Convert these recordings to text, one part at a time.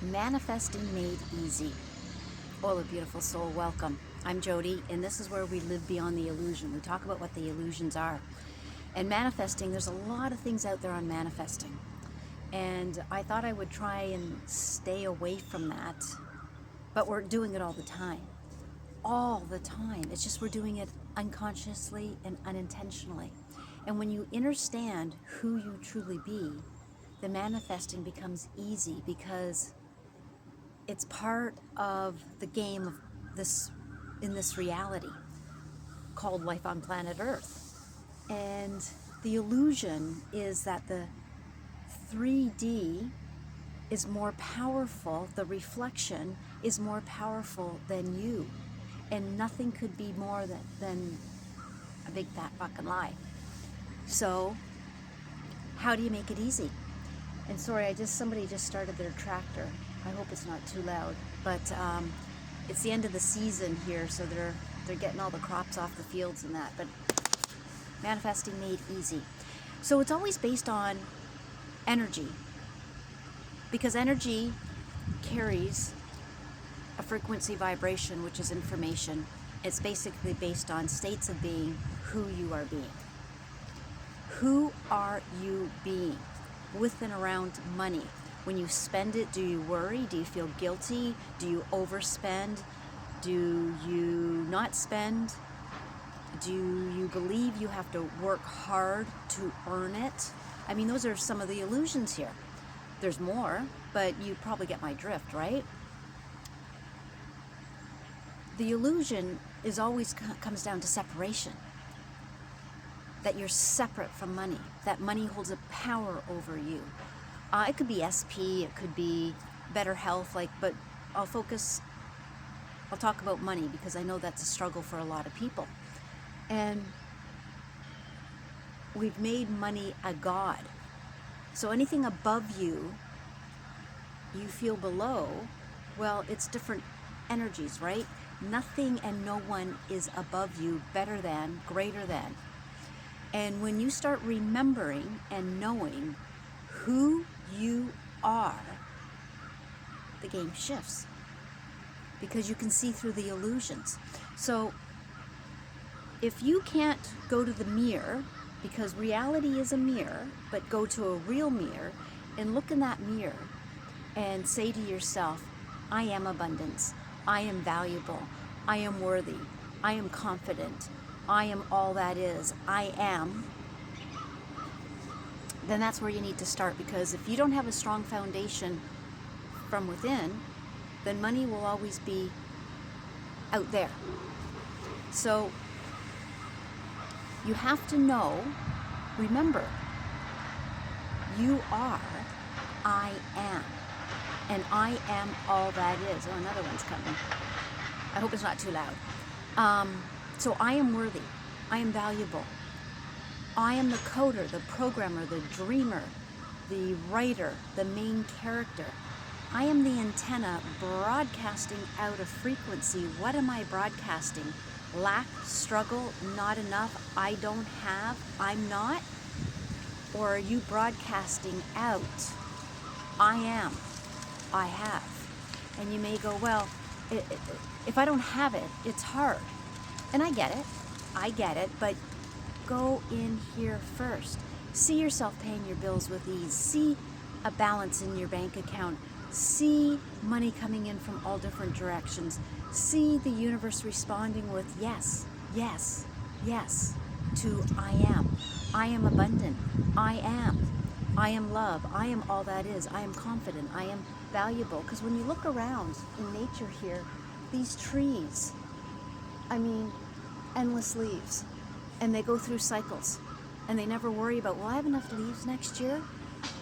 Manifesting Made Easy. Oh, a beautiful soul, welcome. I'm Jody, and this is where we live beyond the illusion. We talk about what the illusions are. And manifesting, there's a lot of things out there on manifesting. And I thought I would try and stay away from that, but we're doing it all the time. All the time. It's just we're doing it unconsciously and unintentionally. And when you understand who you truly be, the manifesting becomes easy because it's part of the game of this, in this reality called life on planet Earth. And the illusion is that the 3D is more powerful, the reflection is more powerful than you. And nothing could be more than a big fat fucking lie. So, how do you make it easy? And sorry, somebody just started their tractor. I hope it's not too loud. But it's the end of the season here, so they're getting all the crops off the fields and that. But manifesting made easy. So it's always based on energy, because energy carries a frequency vibration, which is information. It's basically based on states of being, who you are being. Who are you being with and around money? When you spend it, do you worry? Do you feel guilty? Do you overspend? Do you not spend? Do you believe you have to work hard to earn it? I mean, those are some of the illusions here. There's more, but you probably get my drift, right? The illusion is always comes down to separation. That you're separate from money. That money holds a power over you. It could be SP, it could be better health, but I'll talk about money because I know that's a struggle for a lot of people. And we've made money a god. So anything above you, you feel below, well, it's different energies, right? Nothing and no one is above you, better than, greater than. And when you start remembering and knowing who you are, the game shifts because you can see through the illusions. So if you can't go to the mirror, because reality is a mirror, but go to a real mirror and look in that mirror and say to yourself, I am abundance, I am valuable, I am worthy, I am confident, I am all that is, I am, then that's where you need to start. Because if you don't have a strong foundation from within, then money will always be out there. So you have to know, remember, you are, I am, and I am all that is. Oh, another one's coming. I hope it's not too loud. So I am worthy, I am valuable. I am the coder, the programmer, the dreamer, the writer, the main character. I am the antenna broadcasting out a frequency. What am I broadcasting? Lack, struggle, not enough, I don't have, I'm not? Or are you broadcasting out, I am, I have? And you may go, well, if I don't have it, it's hard. And I get it, but go in here first. See yourself paying your bills with ease. See a balance in your bank account. See money coming in from all different directions. See the universe responding with yes, yes, yes to I am. I am abundant. I am love. I am all that is. I am confident. I am valuable. Because when you look around in nature here, these trees, I mean, endless leaves. And they go through cycles. And they never worry about, will I have enough leaves next year?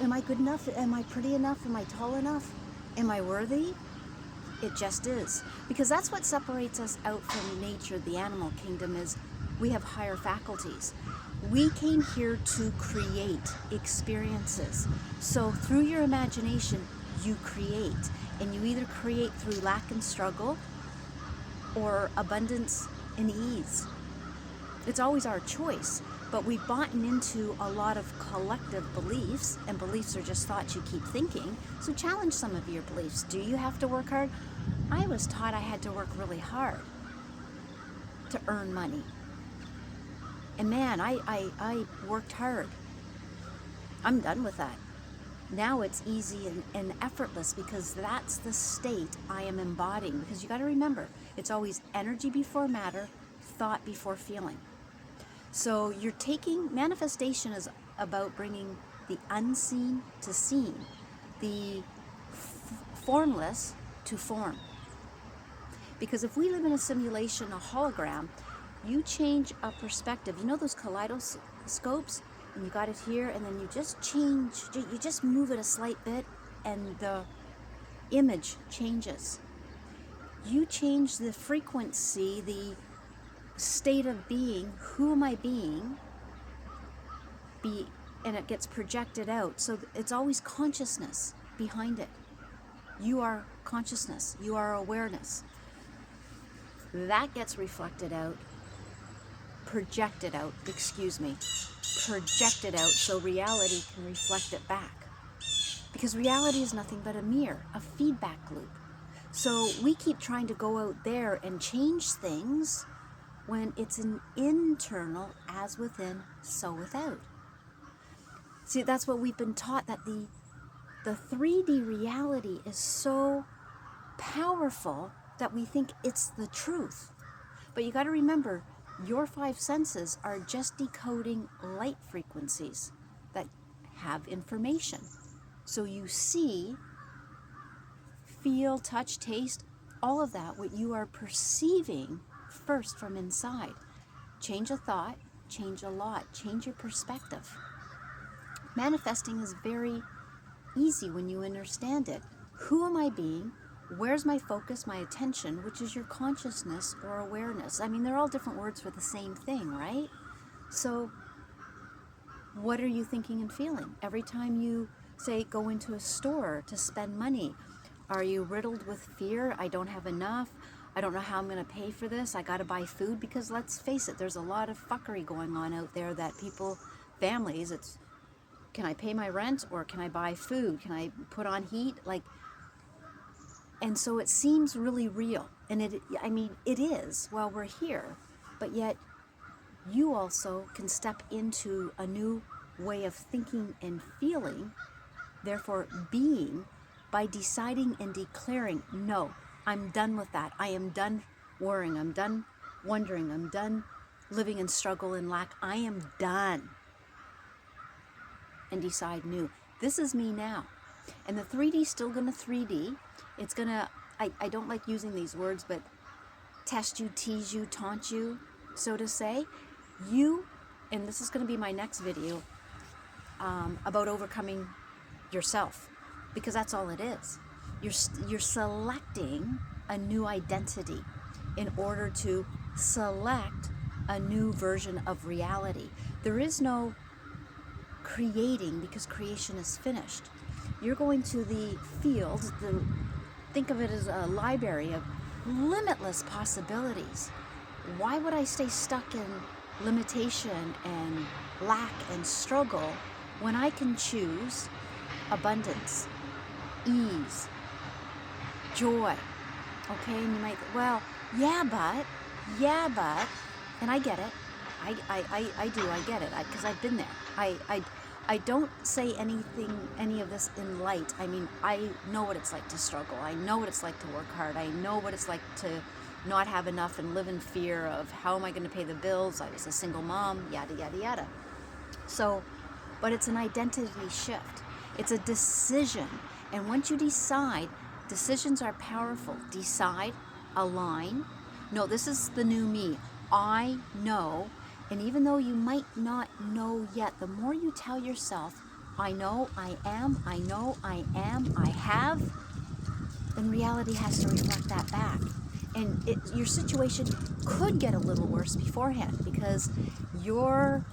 Am I good enough? Am I pretty enough? Am I tall enough? Am I worthy? It just is. Because that's what separates us out from nature, the animal kingdom, is we have higher faculties. We came here to create experiences. So through your imagination, you create. And you either create through lack and struggle or abundance and ease. It's always our choice. But we've bought into a lot of collective beliefs, and beliefs are just thoughts you keep thinking. So challenge some of your beliefs. Do you have to work hard? I was taught I had to work really hard to earn money. And man, I worked hard. I'm done with that. Now it's easy and effortless, because that's the state I am embodying. Because you got to remember, it's always energy before matter, thought before feeling. So you're taking, manifestation is about bringing the unseen to seen, the formless to form. Because if we live in a simulation, a hologram, you change a perspective. You know those kaleidoscopes? And you got it here, and then you just change, you just move it a slight bit, and the image changes. You change the frequency, the state of being, who am I being, and it gets projected out. So it's always consciousness behind it. You are consciousness, you are awareness. That gets reflected out, projected out, so reality can reflect it back. Because reality is nothing but a mirror, a feedback loop. So we keep trying to go out there and change things when it's an internal, as within, so without. See, that's what we've been taught, that the 3D reality is so powerful that we think it's the truth. But you got to remember, your 5 senses are just decoding light frequencies that have information. So you see, feel, touch, taste, all of that, what you are perceiving first from inside. Change a thought, change a lot, change your perspective. Manifesting is very easy when you understand it. Who am I being? Where's my focus, my attention, which is your consciousness or awareness? I mean, they're all different words for the same thing, right? So what are you thinking and feeling? Every time you, say, go into a store to spend money, are you riddled with fear? I don't have enough. I don't know how I'm going to pay for this. I got to buy food. Because let's face it, there's a lot of fuckery going on out there that people, families, it's, can I pay my rent, or can I buy food? Can I put on heat? And so it seems really real. And it is while we're here. But yet, you also can step into a new way of thinking and feeling, therefore being, by deciding and declaring, no, I'm done with that. I am done worrying. I'm done wondering. I'm done living in struggle and lack. I am done. And decide new. This is me now. And the 3D is still going to 3D. It's going to, I don't like using these words, but test you, tease you, taunt you, so to say. You, and this is going to be my next video, about overcoming yourself. Because that's all it is. You're selecting a new identity in order to select a new version of reality. There is no creating, because creation is finished. You're going to the field, think of it as a library of limitless possibilities. Why would I stay stuck in limitation and lack and struggle when I can choose abundance, ease, joy? Okay, and you might, well, yeah, but, and I get it. I get it, because I've been there. I don't say any of this in light. I mean, I know what it's like to struggle. I know what it's like to work hard. I know what it's like to not have enough and live in fear of how am I going to pay the bills. I was a single mom, yada, yada, yada. So, but it's an identity shift. It's a decision. And once you decide, decisions are powerful. Decide, align. No, this is the new me. I know. And even though you might not know yet, the more you tell yourself, I know, I am, I know, I am, I have, then reality has to reflect that back. And your situation could get a little worse beforehand, because your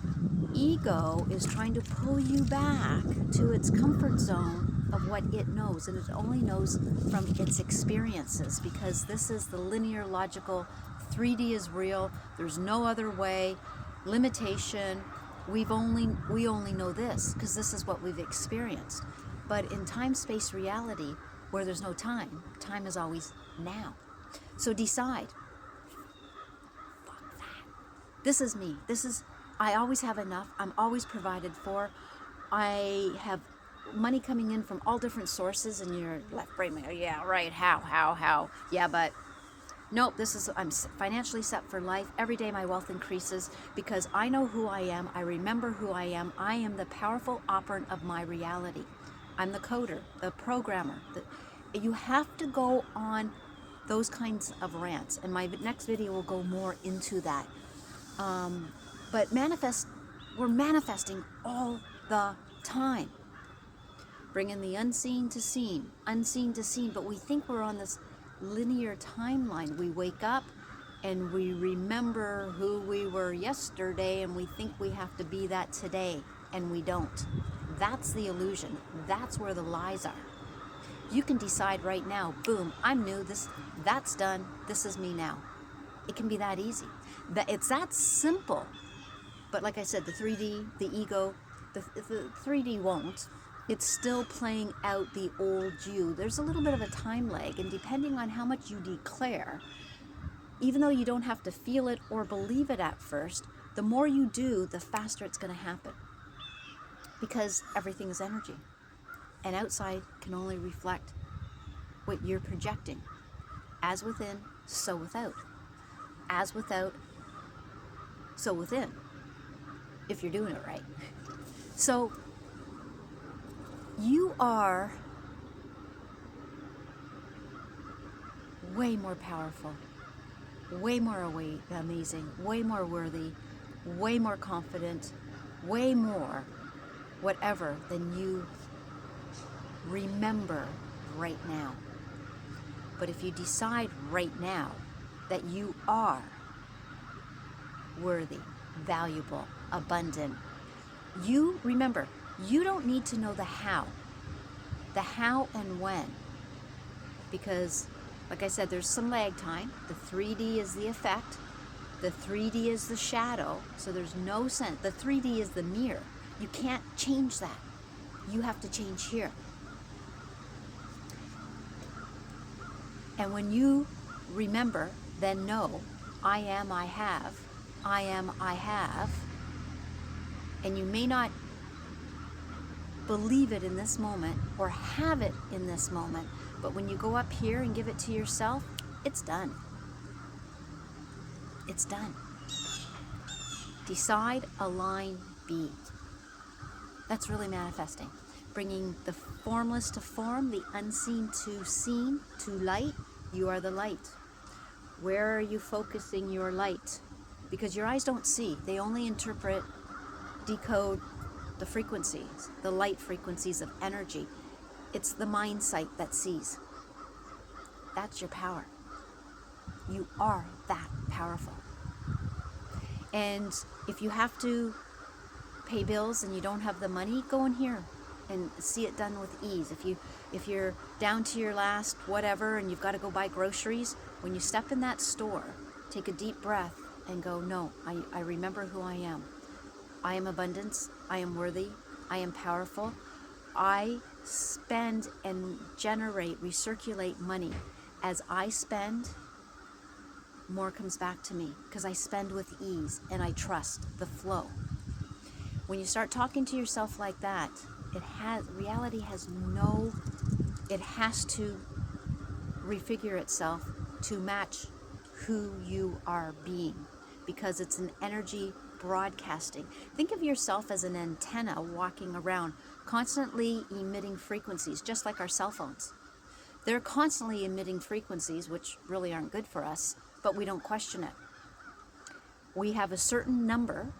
ego is trying to pull you back to its comfort zone of what it knows. And it only knows from its experiences, because this is the linear, logical, 3D is real, there's no other way. Limitation, we only know this because this is what we've experienced. But in time-space reality, where there's no time, time is always now. So decide, fuck that. This is me. I always have enough. I'm always provided for. I have money coming in from all different sources, and your left brain, yeah, right, how? Yeah, but nope, I'm financially set for life. Every day my wealth increases because I know who I am. I remember who I am. I am the powerful operant of my reality. I'm the coder, the programmer. You have to go on those kinds of rants, and my next video will go more into that. But we're manifesting all the time. Bringing the unseen to seen, but we think we're on this linear timeline. We wake up and we remember who we were yesterday, and we think we have to be that today, and we don't. That's the illusion. That's where the lies are. You can decide right now, boom, I'm new, that's done, this is me now. It can be that easy. It's that simple. But like I said, the 3D, the ego, the 3D won't. It's still playing out the old you. There's a little bit of a time lag, and depending on how much you declare, even though you don't have to feel it or believe it at first, the more you do, the faster it's going to happen. Because everything is energy. And outside can only reflect what you're projecting. As within, so without. As without, so within. If you're doing it right. So, you are way more powerful, way more amazing, way more worthy, way more confident, way more whatever than you remember right now. But if you decide right now that you are worthy, valuable, abundant, you remember, you don't need to know the how and when, because like I said, there's some lag time. The 3D is the effect, the 3D is the shadow, so there's no sense. The 3D is the mirror. You can't change that. You have to change here. And when you remember, then know, I am, I have, I am, I have, and you may not believe it in this moment or have it in this moment, but when you go up here and give it to yourself, it's done. It's done. Decide, align, be. That's really manifesting. Bringing the formless to form, the unseen to seen, to light. You are the light. Where are you focusing your light? Because your eyes don't see. They only interpret, decode the frequencies, the light frequencies of energy. It's the mind sight that sees. That's your power. You are that powerful. And if you have to pay bills and you don't have the money, go in here and see it done with ease. If you're down to your last whatever and you've got to go buy groceries, when you step in that store, take a deep breath and go, no, I remember who I am. I am abundance. I am worthy. I am powerful. I spend and recirculate money. As I spend, more comes back to me because I spend with ease and I trust the flow. When you start talking to yourself like that, reality has it has to refigure itself to match who you are being, because it's an energy broadcasting. Think of yourself as an antenna walking around, constantly emitting frequencies, just like our cell phones. They're constantly emitting frequencies, which really aren't good for us, but we don't question it. We have a certain number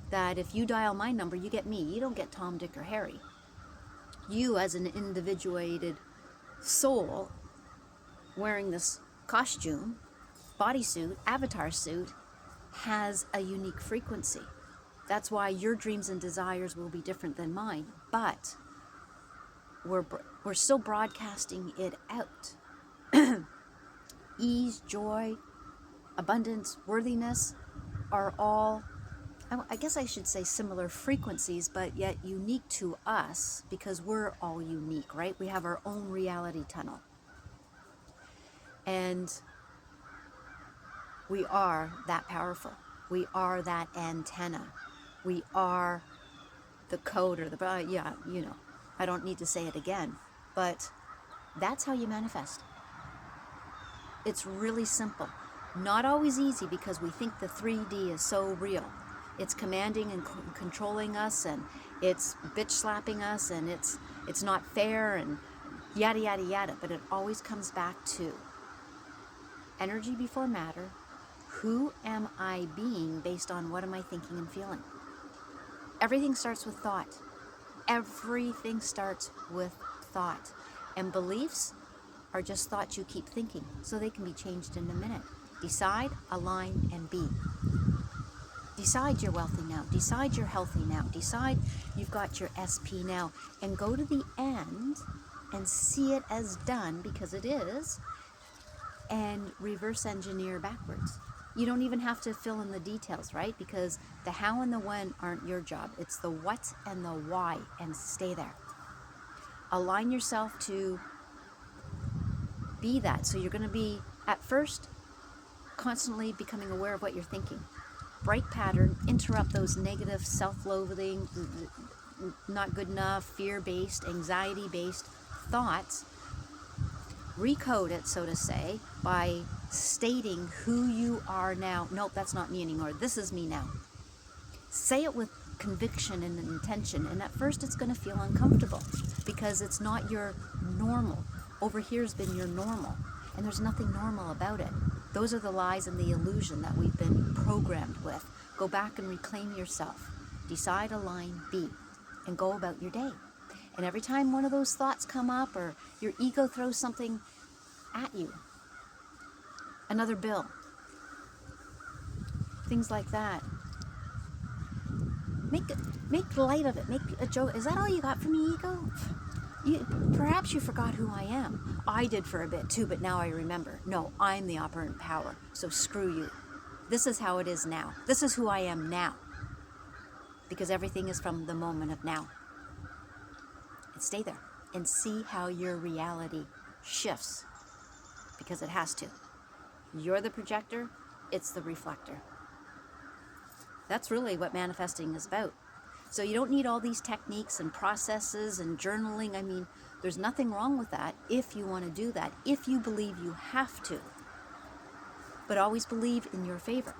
that if you dial my number, you get me. You don't get Tom, Dick, or Harry. You, as an individuated soul wearing this costume, bodysuit, avatar suit, has a unique frequency. That's why your dreams and desires will be different than mine, but we're still broadcasting it out. Ease, joy, abundance, worthiness are all I guess I should say similar frequencies, but yet unique to us, because we're all unique, right? We have our own reality tunnel. And we are that powerful. We are that antenna. We are the code, or the, yeah, you know, I don't need to say it again, but that's how you manifest. It's really simple. Not always easy, because we think the 3D is so real. It's commanding and controlling us, and it's bitch slapping us, and it's not fair, and yada yada yada. But it always comes back to energy before matter. Who am I being based on what am I thinking and feeling? Everything starts with thought. Everything starts with thought. And beliefs are just thoughts you keep thinking, so they can be changed in a minute. Decide, align, and be. Decide you're wealthy now. Decide you're healthy now. Decide you've got your SP now. And go to the end and see it as done, because it is, and reverse engineer backwards. You don't even have to fill in the details, right? Because the how and the when aren't your job. It's the what and the why, and stay there. Align yourself to be that. So you're going to be, at first, constantly becoming aware of what you're thinking. Break pattern, interrupt those negative, self-loathing, not good enough, fear-based, anxiety-based thoughts. Recode it, so to say, by stating who you are now. Nope, that's not me anymore. This is me now. Say it with conviction and intention. And at first it's going to feel uncomfortable, because it's not your normal. Over here's been your normal. And there's nothing normal about it. Those are the lies and the illusion that we've been programmed with. Go back and reclaim yourself. Decide, align, be, and go about your day. And every time one of those thoughts come up, or your ego throws something at you, another bill, things like that, make light of it. Make a joke. Is that all you got from me, ego? Perhaps you forgot who I am. I did for a bit too, but now I remember. No, I'm the operant power, so screw you. This is how it is now. This is who I am now, because everything is from the moment of now. And stay there and see how your reality shifts, because it has to. You're the projector, it's the reflector. That's really what manifesting is about. So you don't need all these techniques and processes and journaling. I mean, there's nothing wrong with that if you want to do that, if you believe you have to. But always believe in your favor.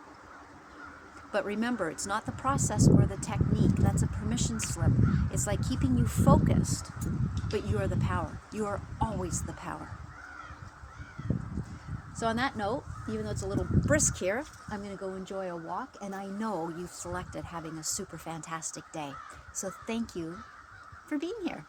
But remember, it's not the process or the technique. That's a permission slip. It's like keeping you focused, but you are the power. You are always the power. So on that note, even though it's a little brisk here, I'm going to go enjoy a walk, and I know you've selected having a super fantastic day. So thank you for being here.